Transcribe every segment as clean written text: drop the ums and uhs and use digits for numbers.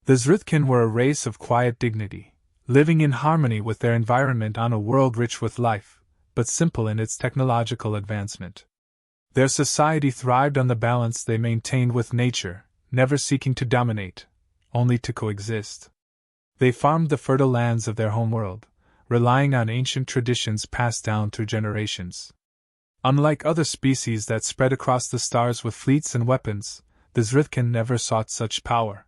The Zkin were a race of quiet dignity, living in harmony with their environment on a world rich with life, but simple in its technological advancement. Their society thrived on the balance they maintained with nature, never seeking to dominate, only to coexist. They farmed the fertile lands of their homeworld, relying on ancient traditions passed down through generations. Unlike other species that spread across the stars with fleets and weapons, the Zkin never sought such power.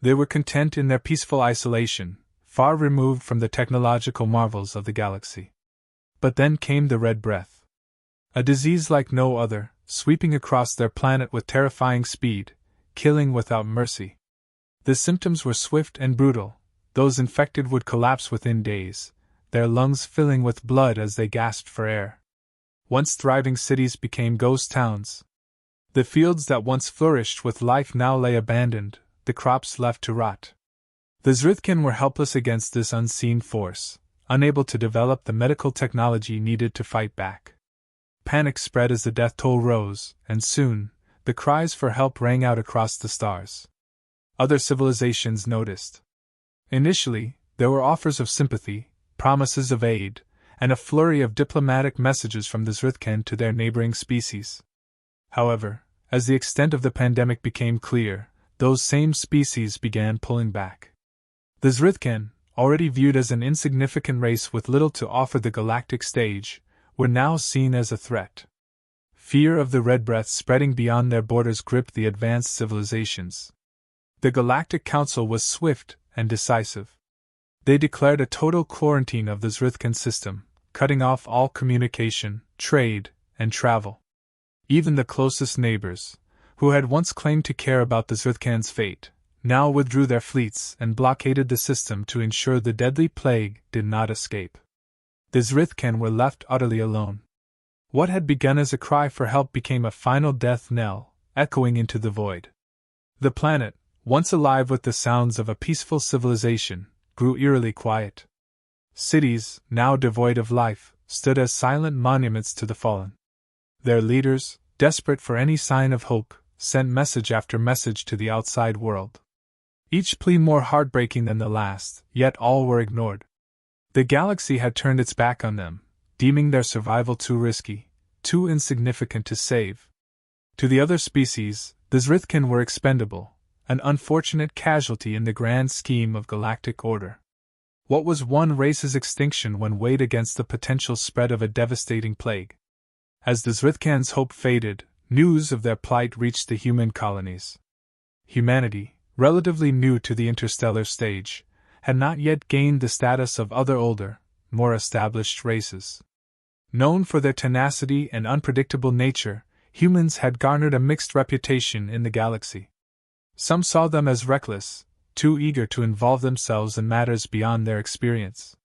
They were content in their peaceful isolation, far removed from the technological marvels of the galaxy. But then came the Red Breath. A disease like no other, sweeping across their planet with terrifying speed, killing without mercy. The symptoms were swift and brutal. Those infected would collapse within days, their lungs filling with blood as they gasped for air. Once thriving cities became ghost towns. The fields that once flourished with life now lay abandoned, the crops left to rot. The Zkin were helpless against this unseen force, unable to develop the medical technology needed to fight back. Panic spread as the death toll rose, and soon, the cries for help rang out across the stars. Other civilizations noticed. Initially, there were offers of sympathy, promises of aid, and a flurry of diplomatic messages from the Zkin to their neighboring species. However, as the extent of the pandemic became clear, those same species began pulling back. The Zkin, already viewed as an insignificant race with little to offer the galactic stage, were now seen as a threat. Fear of the Red Breath spreading beyond their borders gripped the advanced civilizations. The Galactic Council was swift and decisive. They declared a total quarantine of the Zkin system, cutting off all communication, trade, and travel. Even the closest neighbors, who had once claimed to care about the Zkin's fate, now withdrew their fleets and blockaded the system to ensure the deadly plague did not escape. The Zkin were left utterly alone. What had begun as a cry for help became a final death knell, echoing into the void. The planet, once alive with the sounds of a peaceful civilization, grew eerily quiet. Cities, now devoid of life, stood as silent monuments to the fallen. Their leaders, desperate for any sign of hope, sent message after message to the outside world. Each plea more heartbreaking than the last, yet all were ignored. The galaxy had turned its back on them, deeming their survival too risky, too insignificant to save. To the other species, the Zkin were expendable, an unfortunate casualty in the grand scheme of galactic order. What was one race's extinction when weighed against the potential spread of a devastating plague? As the Zkin's hope faded, news of their plight reached the human colonies. Humanity, relatively new to the interstellar stage, had not yet gained the status of other older, more established races. Known for their tenacity and unpredictable nature, humans had garnered a mixed reputation in the galaxy. Some saw them as reckless, too eager to involve themselves in matters beyond their experience.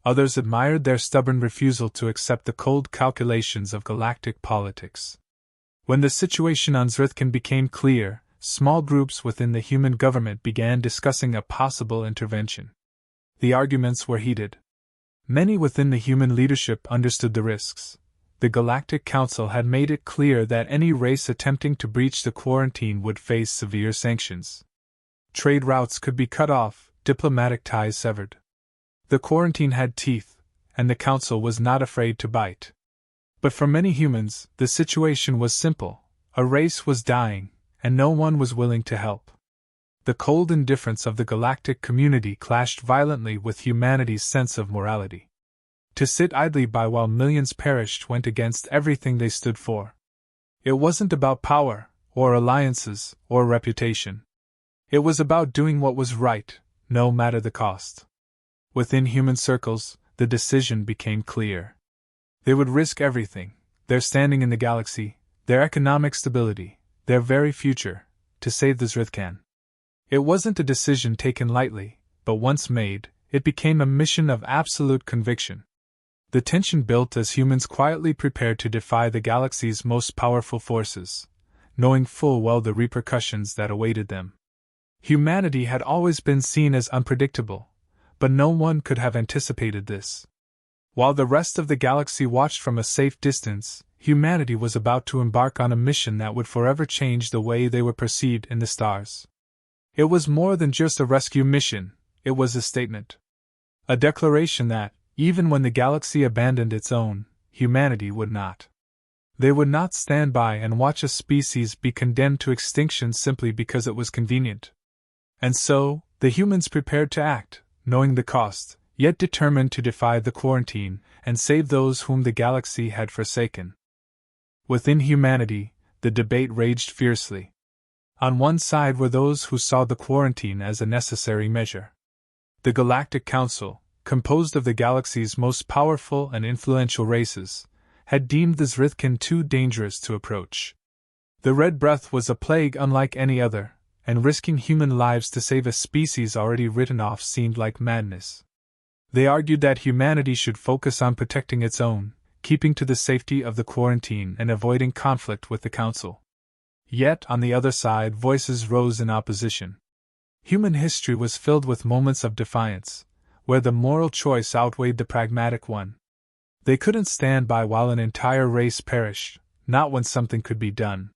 Others admired their stubborn refusal to accept the cold calculations of galactic politics. When the situation on Zkin became clear, small groups within the human government began discussing a possible intervention. The arguments were heated. Many within the human leadership understood the risks. The Galactic Council had made it clear that any race attempting to breach the quarantine would face severe sanctions. Trade routes could be cut off, diplomatic ties severed. The quarantine had teeth, and the Council was not afraid to bite. But for many humans, the situation was simple. A race was dying, and no one was willing to help. The cold indifference of the galactic community clashed violently with humanity's sense of morality. To sit idly by while millions perished went against everything they stood for. It wasn't about power, or alliances, or reputation. It was about doing what was right, no matter the cost. Within human circles, the decision became clear. They would risk everything, their standing in the galaxy, their economic stability, their very future, to save the Zkin. It wasn't a decision taken lightly, but once made, it became a mission of absolute conviction. The tension built as humans quietly prepared to defy the galaxy's most powerful forces, knowing full well the repercussions that awaited them. Humanity had always been seen as unpredictable, but no one could have anticipated this. While the rest of the galaxy watched from a safe distance, humanity was about to embark on a mission that would forever change the way they were perceived in the stars. It was more than just a rescue mission, it was a statement. A declaration that, even when the galaxy abandoned its own, humanity would not. They would not stand by and watch a species be condemned to extinction simply because it was convenient. And so, the humans prepared to act, knowing the cost, yet determined to defy the quarantine and save those whom the galaxy had forsaken. Within humanity, the debate raged fiercely. On one side were those who saw the quarantine as a necessary measure. The Galactic Council, composed of the galaxy's most powerful and influential races, had deemed the Zkin too dangerous to approach. The Red Breath was a plague unlike any other, and risking human lives to save a species already written off seemed like madness. They argued that humanity should focus on protecting its own, keeping to the safety of the quarantine and avoiding conflict with the Council. Yet, on the other side, voices rose in opposition. Human history was filled with moments of defiance, where the moral choice outweighed the pragmatic one. They couldn't stand by while an entire race perished, not when something could be done.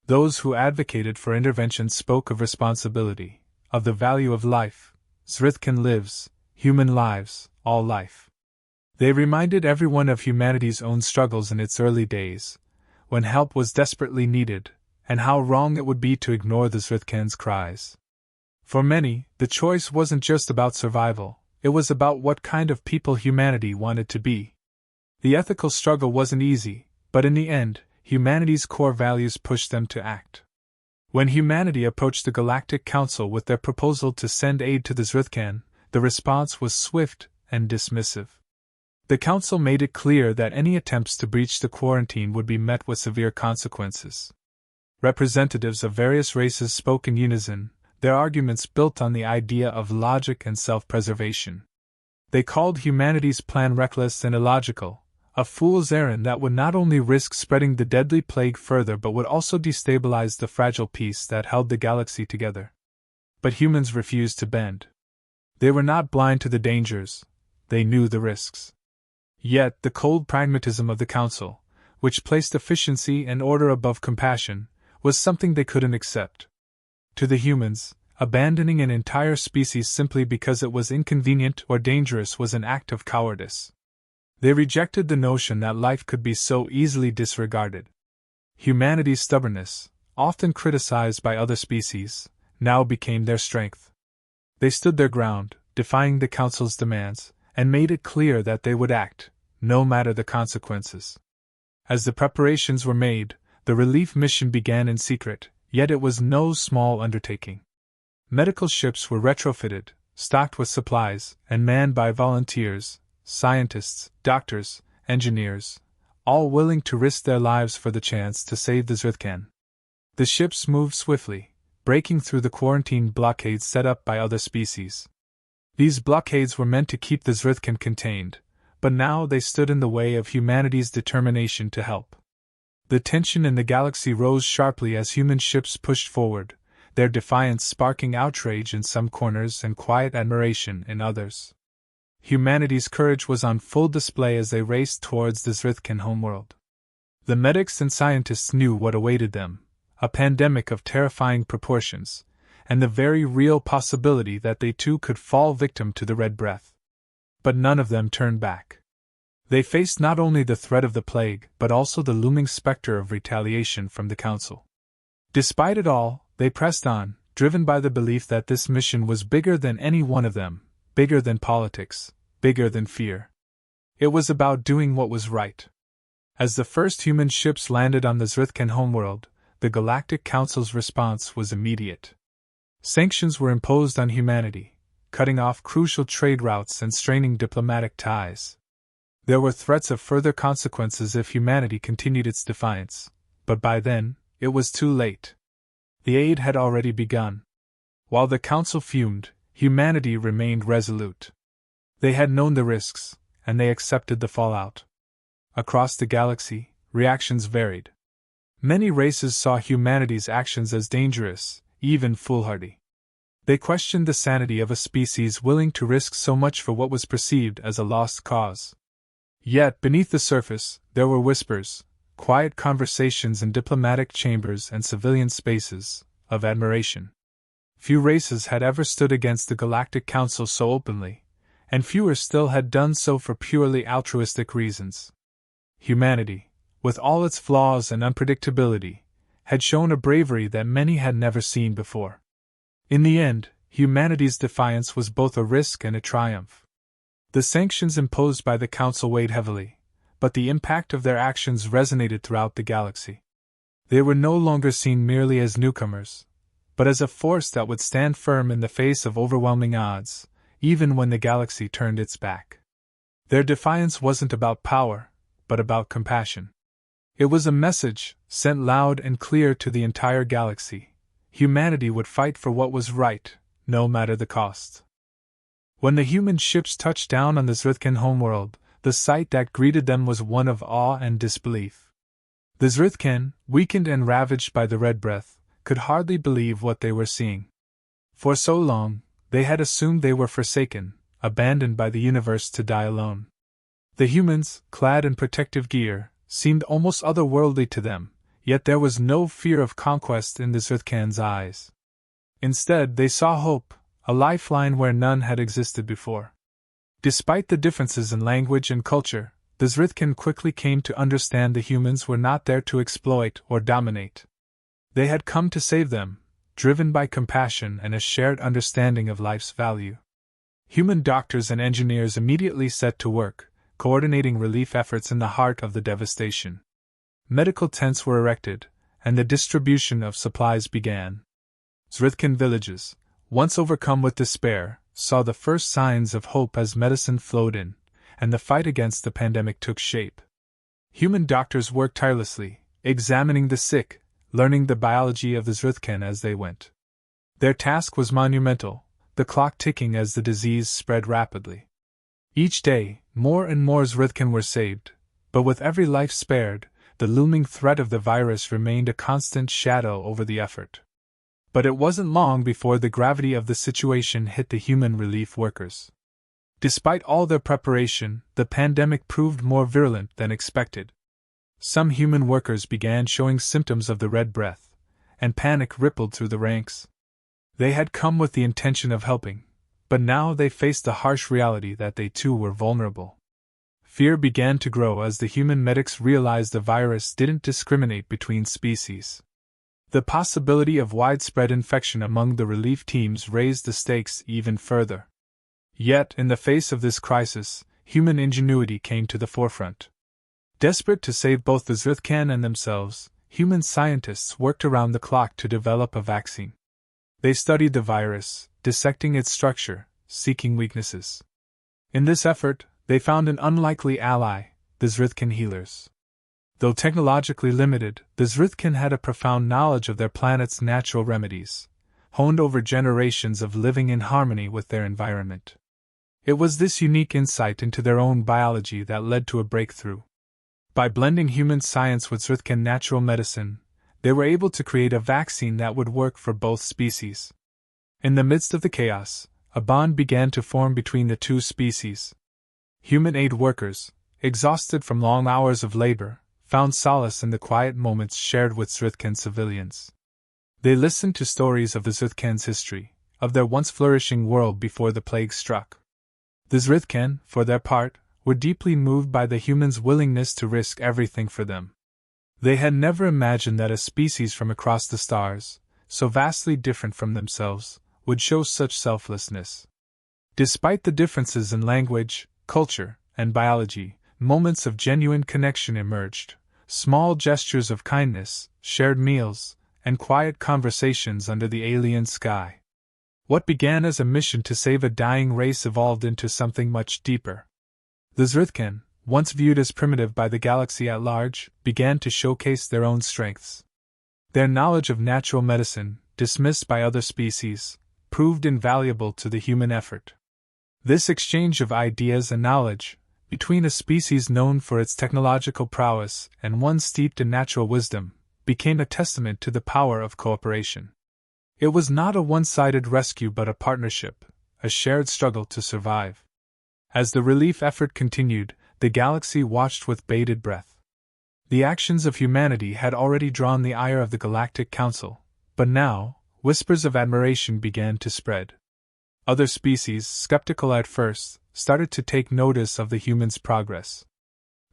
Those who advocated for intervention spoke of responsibility, of the value of life. Zkin lives, human lives, all life. They reminded everyone of humanity's own struggles in its early days, when help was desperately needed, and how wrong it would be to ignore the Zkin's cries. For many, the choice wasn't just about survival, it was about what kind of people humanity wanted to be. The ethical struggle wasn't easy, but in the end, humanity's core values pushed them to act. When humanity approached the Galactic Council with their proposal to send aid to the Zkin, the response was swift and dismissive. The Council made it clear that any attempts to breach the quarantine would be met with severe consequences. Representatives of various races spoke in unison, their arguments built on the idea of logic and self-preservation. They called humanity's plan reckless and illogical, a fool's errand that would not only risk spreading the deadly plague further but would also destabilize the fragile peace that held the galaxy together. But humans refused to bend. They were not blind to the dangers, they knew the risks. Yet the cold pragmatism of the Council, which placed efficiency and order above compassion, was something they couldn't accept. To the humans, abandoning an entire species simply because it was inconvenient or dangerous was an act of cowardice. They rejected the notion that life could be so easily disregarded. Humanity's stubbornness, often criticized by other species, now became their strength. They stood their ground, defying the Council's demands, and made it clear that they would act, no matter the consequences. As the preparations were made, the relief mission began in secret, yet it was no small undertaking. Medical ships were retrofitted, stocked with supplies, and manned by volunteers, scientists, doctors, engineers, all willing to risk their lives for the chance to save the Zkin. The ships moved swiftly, breaking through the quarantine blockades set up by other species. These blockades were meant to keep the Zkin contained, but now they stood in the way of humanity's determination to help. The tension in the galaxy rose sharply as human ships pushed forward, their defiance sparking outrage in some corners and quiet admiration in others. Humanity's courage was on full display as they raced towards the Zkin homeworld. The medics and scientists knew what awaited them, a pandemic of terrifying proportions, and the very real possibility that they too could fall victim to the Red Breath. But none of them turned back. They faced not only the threat of the plague, but also the looming specter of retaliation from the Council. Despite it all, they pressed on, driven by the belief that this mission was bigger than any one of them, bigger than politics, bigger than fear. It was about doing what was right. As the first human ships landed on the Zkin homeworld, the Galactic Council's response was immediate. Sanctions were imposed on humanity, cutting off crucial trade routes and straining diplomatic ties. There were threats of further consequences if humanity continued its defiance, but by then, it was too late. The aid had already begun. While the Council fumed, humanity remained resolute. They had known the risks, and they accepted the fallout. Across the galaxy, reactions varied. Many races saw humanity's actions as dangerous, even foolhardy. They questioned the sanity of a species willing to risk so much for what was perceived as a lost cause. Yet, beneath the surface, there were whispers, quiet conversations in diplomatic chambers and civilian spaces, of admiration. Few races had ever stood against the Galactic Council so openly, and fewer still had done so for purely altruistic reasons. Humanity, with all its flaws and unpredictability, had shown a bravery that many had never seen before. In the end, humanity's defiance was both a risk and a triumph. The sanctions imposed by the Council weighed heavily, but the impact of their actions resonated throughout the galaxy. They were no longer seen merely as newcomers, but as a force that would stand firm in the face of overwhelming odds, even when the galaxy turned its back. Their defiance wasn't about power, but about compassion. It was a message, sent loud and clear to the entire galaxy. Humanity would fight for what was right, no matter the cost. When the human ships touched down on the Zkin homeworld, the sight that greeted them was one of awe and disbelief. The Zkin, weakened and ravaged by the Red Breath, could hardly believe what they were seeing. For so long, they had assumed they were forsaken, abandoned by the universe to die alone. The humans, clad in protective gear, seemed almost otherworldly to them, yet there was no fear of conquest in the Zkin's eyes. Instead, they saw hope, a lifeline where none had existed before. Despite the differences in language and culture, the Zkin quickly came to understand the humans were not there to exploit or dominate. They had come to save them, driven by compassion and a shared understanding of life's value. Human doctors and engineers immediately set to work, coordinating relief efforts in the heart of the devastation. Medical tents were erected, and the distribution of supplies began. Zkin villages, once overcome with despair, saw the first signs of hope as medicine flowed in, and the fight against the pandemic took shape. Human doctors worked tirelessly, examining the sick, learning the biology of the Zkin as they went. Their task was monumental, the clock ticking as the disease spread rapidly. Each day, more and more Zkin were saved, but with every life spared, the looming threat of the virus remained a constant shadow over the effort. But it wasn't long before the gravity of the situation hit the human relief workers. Despite all their preparation, the pandemic proved more virulent than expected. Some human workers began showing symptoms of the Red Breath, and panic rippled through the ranks. They had come with the intention of helping, but now they faced the harsh reality that they too were vulnerable. Fear began to grow as the human medics realized the virus didn't discriminate between species. The possibility of widespread infection among the relief teams raised the stakes even further. Yet, in the face of this crisis, human ingenuity came to the forefront. Desperate to save both the Zkin and themselves, human scientists worked around the clock to develop a vaccine. They studied the virus, dissecting its structure, seeking weaknesses. In this effort, they found an unlikely ally, the Zkin healers. Though technologically limited, the Zkin had a profound knowledge of their planet's natural remedies, honed over generations of living in harmony with their environment. It was this unique insight into their own biology that led to a breakthrough. By blending human science with Zkin natural medicine, they were able to create a vaccine that would work for both species. In the midst of the chaos, a bond began to form between the two species. Human aid workers, exhausted from long hours of labor, found solace in the quiet moments shared with Zkin civilians. They listened to stories of the Zkin's history, of their once flourishing world before the plague struck. The Zkin, for their part, were deeply moved by the humans' willingness to risk everything for them. They had never imagined that a species from across the stars, so vastly different from themselves, would show such selflessness. Despite the differences in language, culture, and biology, moments of genuine connection emerged, small gestures of kindness, shared meals, and quiet conversations under the alien sky. What began as a mission to save a dying race evolved into something much deeper. The Zkin, once viewed as primitive by the galaxy at large, began to showcase their own strengths. Their knowledge of natural medicine, dismissed by other species, proved invaluable to the human effort. This exchange of ideas and knowledge, between a species known for its technological prowess and one steeped in natural wisdom, became a testament to the power of cooperation. It was not a one-sided rescue but a partnership, a shared struggle to survive. As the relief effort continued, the galaxy watched with bated breath. The actions of humanity had already drawn the ire of the Galactic Council, but now, whispers of admiration began to spread. Other species, skeptical at first, started to take notice of the humans' progress.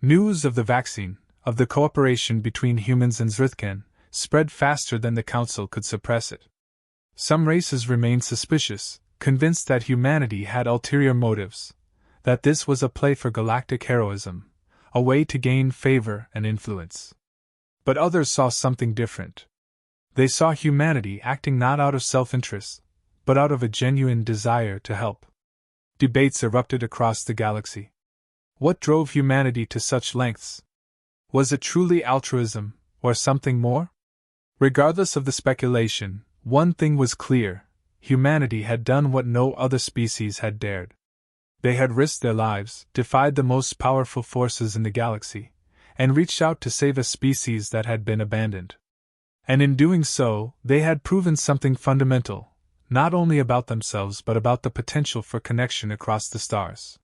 News of the vaccine, of the cooperation between humans and Zkin, spread faster than the Council could suppress it. Some races remained suspicious, convinced that humanity had ulterior motives, that this was a play for galactic heroism, a way to gain favor and influence. But others saw something different. They saw humanity acting not out of self-interest, but out of a genuine desire to help. Debates erupted across the galaxy. What drove humanity to such lengths? Was it truly altruism, or something more? Regardless of the speculation, one thing was clear: humanity had done what no other species had dared. They had risked their lives, defied the most powerful forces in the galaxy, and reached out to save a species that had been abandoned. And in doing so, they had proven something fundamental, not only about themselves but about the potential for connection across the stars.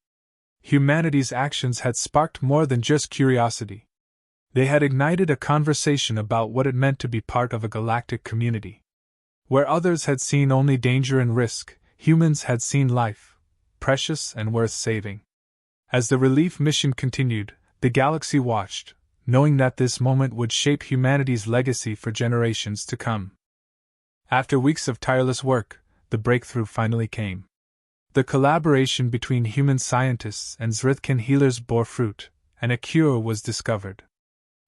Humanity's actions had sparked more than just curiosity. They had ignited a conversation about what it meant to be part of a galactic community. Where others had seen only danger and risk, humans had seen life, precious and worth saving. As the relief mission continued, the galaxy watched, knowing that this moment would shape humanity's legacy for generations to come. After weeks of tireless work, the breakthrough finally came. The collaboration between human scientists and Zkin healers bore fruit, and a cure was discovered.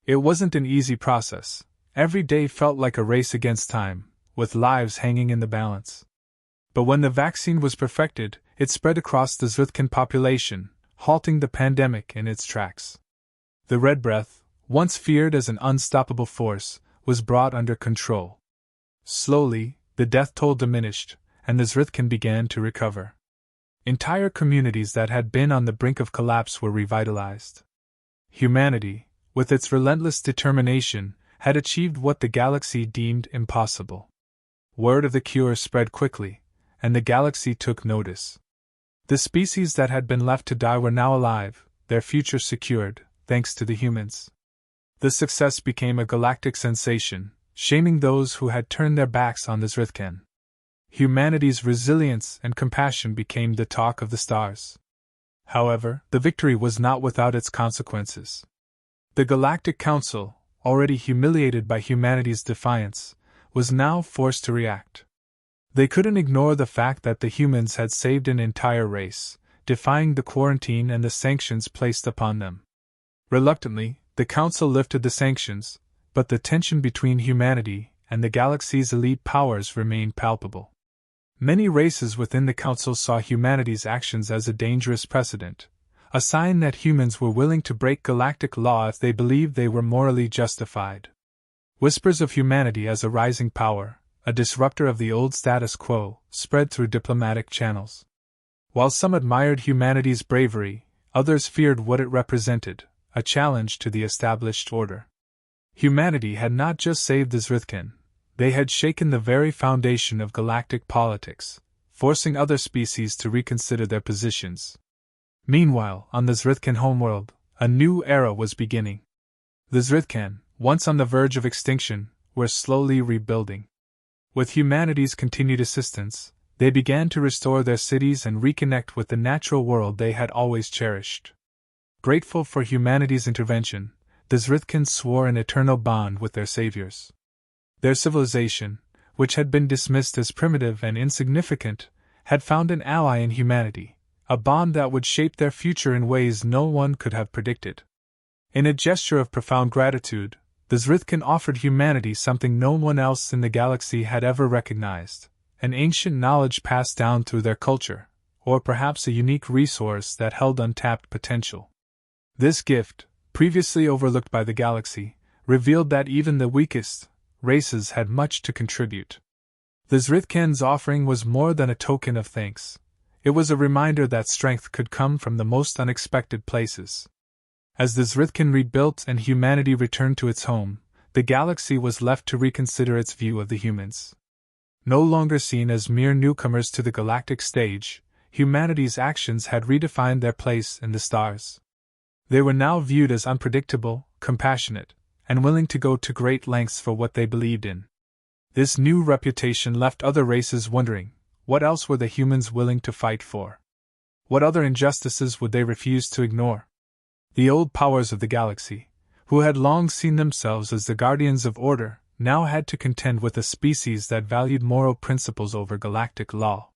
It wasn't an easy process. Every day felt like a race against time, with lives hanging in the balance. But when the vaccine was perfected, it spread across the Zkin population, halting the pandemic in its tracks. The Red Breath, once feared as an unstoppable force, was brought under control. Slowly, the death toll diminished, and the Zkin began to recover. Entire communities that had been on the brink of collapse were revitalized. Humanity, with its relentless determination, had achieved what the galaxy deemed impossible. Word of the cure spread quickly, and the galaxy took notice. The species that had been left to die were now alive, their future secured, thanks to the humans. The success became a galactic sensation, shaming those who had turned their backs on the Zkin. Humanity's resilience and compassion became the talk of the stars. However, the victory was not without its consequences. The Galactic Council, already humiliated by humanity's defiance, was now forced to react. They couldn't ignore the fact that the humans had saved an entire race, defying the quarantine and the sanctions placed upon them. Reluctantly, the Council lifted the sanctions, but the tension between humanity and the galaxy's elite powers remained palpable. Many races within the Council saw humanity's actions as a dangerous precedent, a sign that humans were willing to break galactic law if they believed they were morally justified. Whispers of humanity as a rising power, a disruptor of the old status quo, spread through diplomatic channels. While some admired humanity's bravery, others feared what it represented, a challenge to the established order. Humanity had not just saved the Zkin, they had shaken the very foundation of galactic politics, forcing other species to reconsider their positions. Meanwhile, on the Zkin homeworld, a new era was beginning. The Zkin, once on the verge of extinction, were slowly rebuilding. With humanity's continued assistance, they began to restore their cities and reconnect with the natural world they had always cherished. Grateful for humanity's intervention, the Zkin swore an eternal bond with their saviors. Their civilization, which had been dismissed as primitive and insignificant, had found an ally in humanity, a bond that would shape their future in ways no one could have predicted. In a gesture of profound gratitude, the Zkin offered humanity something no one else in the galaxy had ever recognized, an ancient knowledge passed down through their culture, or perhaps a unique resource that held untapped potential. This gift, previously overlooked by the galaxy, revealed that even the weakest races had much to contribute. The Zkin's offering was more than a token of thanks. It was a reminder that strength could come from the most unexpected places. As the Zkin rebuilt and humanity returned to its home, the galaxy was left to reconsider its view of the humans. No longer seen as mere newcomers to the galactic stage, humanity's actions had redefined their place in the stars. They were now viewed as unpredictable, compassionate, and willing to go to great lengths for what they believed in. This new reputation left other races wondering, what else were the humans willing to fight for? What other injustices would they refuse to ignore? The old powers of the galaxy, who had long seen themselves as the guardians of order, now had to contend with a species that valued moral principles over galactic law.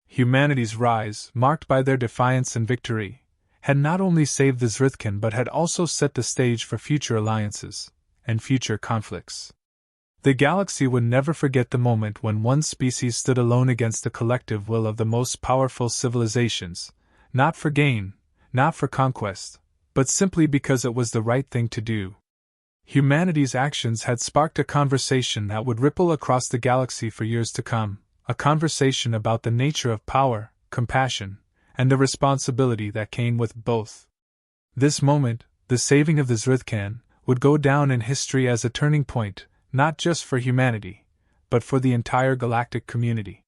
Humanity's rise, marked by their defiance and victory, had not only saved the Zkin but had also set the stage for future alliances and future conflicts. The galaxy would never forget the moment when one species stood alone against the collective will of the most powerful civilizations, not for gain, not for conquest, but simply because it was the right thing to do. Humanity's actions had sparked a conversation that would ripple across the galaxy for years to come, a conversation about the nature of power, compassion, and the responsibility that came with both. This moment, the saving of the Zkin, would go down in history as a turning point, not just for humanity, but for the entire galactic community.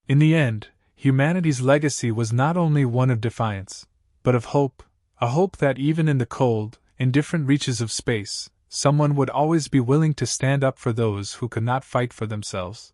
In the end, humanity's legacy was not only one of defiance, but of hope, a hope that even in the cold, indifferent reaches of space, someone would always be willing to stand up for those who could not fight for themselves.